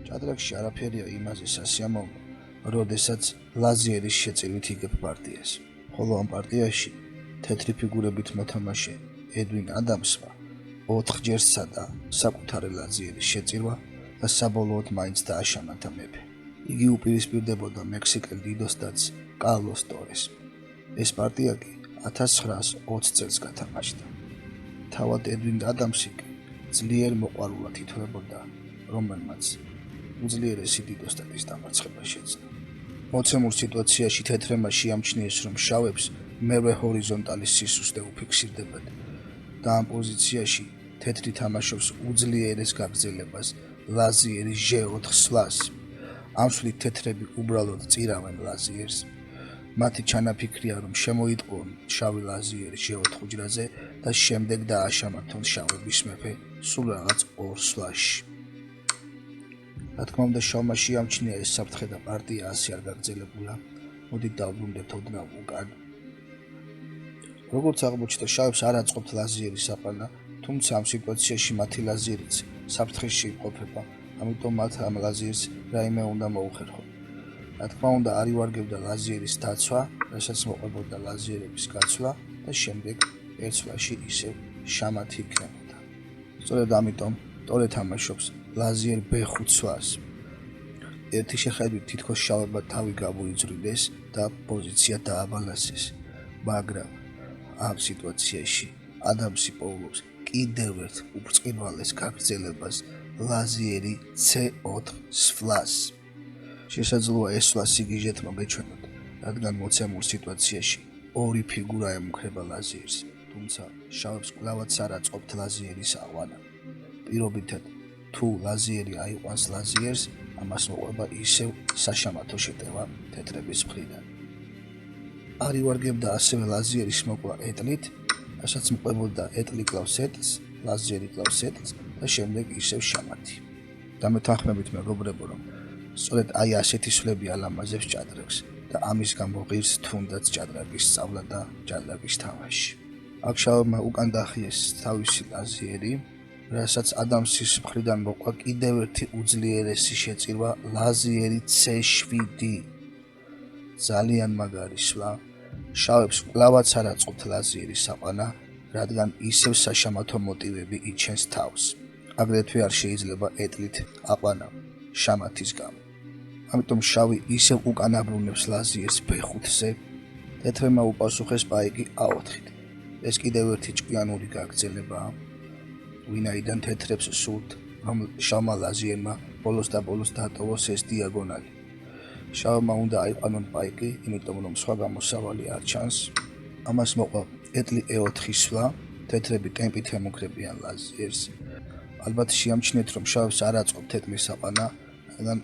ჭადრაკში არაფერია იმაზე სასიამოვნო, როდესაც ლაზიერის შეწირვით იგებ პარტიას, ხოლო ამ პარტიაში თეთრი ფიგურებით მოთამაშე ედვინ ადამსმა 4-ჯერ სცადა საკუთარი ლაზიერის შეწირვა და საბოლოოდ მაინც დააშამათა მეფე. იგი უპირისპირდებოდა მექსიკელ დიდოსტატს კარლოს ტორეს. ეს პარტია კი 1920 წელს გათამაშდა. თავად ედვინ ადამსი კი ძლიერ მოყვარულად ითვლებოდა, რომელმაც უძლიერესი დიდოსტატის დამარცხება შეძლო. მოცემულ სიტუაციაში თეთრმა შეამჩნიეს, რომ შავებს მერვე ჰორიზონტალის სისუსტე უფიქსირდებათ და ამ პოზიციაში თეთრი თამაშობს უძლიერეს გაგრძელებას ლაზიერის G4 სვლას. ამ სვლით თეთრები უბრალოდ წირავენ ლაზიერს. მათი ჩანაფიქრია, რომ შემოიტყუონ შავი ლაზიერი G4 უჯრაზე და შემდეგ დააშამართონ შავების მეფე სულ რაღაც 2 სვლაში. რა თქმა უნდა, შავმა შეამჩნია ეს საფრთხე და პარტია ასე არ გაგრძელებულა. მოდით დავბრუნდეთ ოდნავ უკან. როგორც აღმოჩნდა, შავებს არ აწყობთ ლაზიერის აყვანა, თუმცა ამ სიტუაციაში მათი ლაზიერიც საფრთხეში იმყოფება, ამიტომ მათ ამ ლაზიერს რაიმე უნდა მოუხერხონ. რა თქმა უნდა, არ ივარგებდა ლაზიერის დაცვა, რასაც მოყვებოდა ლაზიერების გაცვლა და შემდეგ ერთ სვლაში ისევ შამათი იქნებოდა. სწორედ ამიტომ ტორე თამაშობს ლაზიერ B5 სვლას. ერთი შეხედვით თითქოს შავებმა თავი გამოიძვრიდეს და პოზიცია დააბალანსეს, მაგრამ ამ სიტუაციაში ადამსი პოულობს კიდევ ერთ უბრწყინვალეს გაგრძელებას ლაზიერი C4 სვლას. შესაძლოა ეს სვლა სიგიჟეთ მოგეჩვენოთ, რადგან მოცემულ სიტუაციაში ორი ფიგურა ემუქრება ლაზიერს, თუმცა შავებს კვლავაც არ აწყობთ ლაზიერის აყვანა. პირობითად, თუ ლაზიერი აიყვანს ლაზიერს, ამას მოყვება ისევ საშამათო შეტევა თეთრების მხრიდან. არ ივარგებდა ასევე ლაზიერის მოკვლა ეტლით, რასაც მოყვებოდა ეტლი კლავს ეტლს, ლაზიერი კლავს ეტლს და შემდეგ ისევ შამათი. დამეთანხმებით მეგობრებო, რომ სწორედ აი ასეთი სვლები ალამაზებს ჭადრაკს და ამის გამო ღირს თუნდაც ჭადრაკის სწავლა და ჭადრაკის თამაში. აქ შავებმა უკან დაახიეს თავისი ლაზიერი, რასაც ადამსის მხრიდან მოყვა კიდევ ერთი უძლიერესი შეწირვა ლაზიერი C7. ძალიან მაგარი სვლა. შავებს კვლავაც არ აწყობთ ლაზიერის აყვანა, რადგან ისევ საშამათო მოტივები იჩენს თავს. აგრეთვე არ შეიძლება ეტლით აყვანა შამათის გამო. ამიტომ შავი ისევ უკან აბრუნებს ლაზიერს B5-ზე, თეთრმა უპასუხეს პაიკი A4-ით. ეს კიდევ ერთი ჭკვიანური გაგრძელებაა, ვინაიდან თეთრებს სურთ, რომ შავმა ლაზიერმა ბოლოს და ბოლოს დატოვოს ეს დიაგონალი. შავმა უნდა აიყვანონ პაიკი, იმიტომ რომ სხვა გამოსავალი არ ჩანს. ამას მოყვა ეტლი E4 სვლა, თეთრები ტემპით ემუქრებიან ლაზიერს. ალბათ შეამჩნიეთ, რომ შავებს არ აწყობთ ეტლის აყვანა, რადგან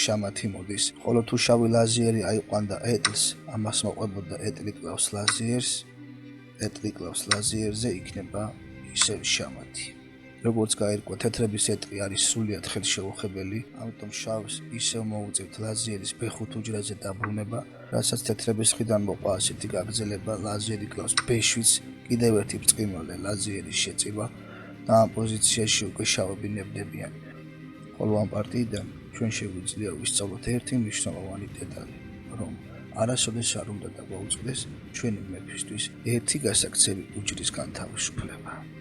შამათი მოდის, ხოლო თუ შავი ლაზიერი აიყვანდა ეტლს, ამას მოყვებოდა ეტლი კლავს ლაზიერს, ეტლი კლავს ლაზიერზე იქნება ისევ შამათი. როგორც გაირკვა, თეთრების ეტლი არის სრულიად ხელშეუხებელი, ამიტომ შავს ისევ მოუწევთ ლაზიერის B5 უჯრაზე დაბრუნება, რასაც თეთრების მხრიდან მოყვა ასეთი გაგრძელება ლაზიერი კლავს B7-ს, კიდევ ერთი ბრწყინვალე ლაზიერის შეწირვა და ამ პოზიციაში უკვე შავები ნებდებიან. ხოლო ამ პარტიიდან ჩვენ შეგვიძლია ვისწავლოთ ერთი მნიშვნელოვანი დეტალი, რომ არასოდეს არ უნდა დაგვაუწყდეს ჩვენი მეფისთვის ერთი გასაქცევი უჯრის განთავისუფლება.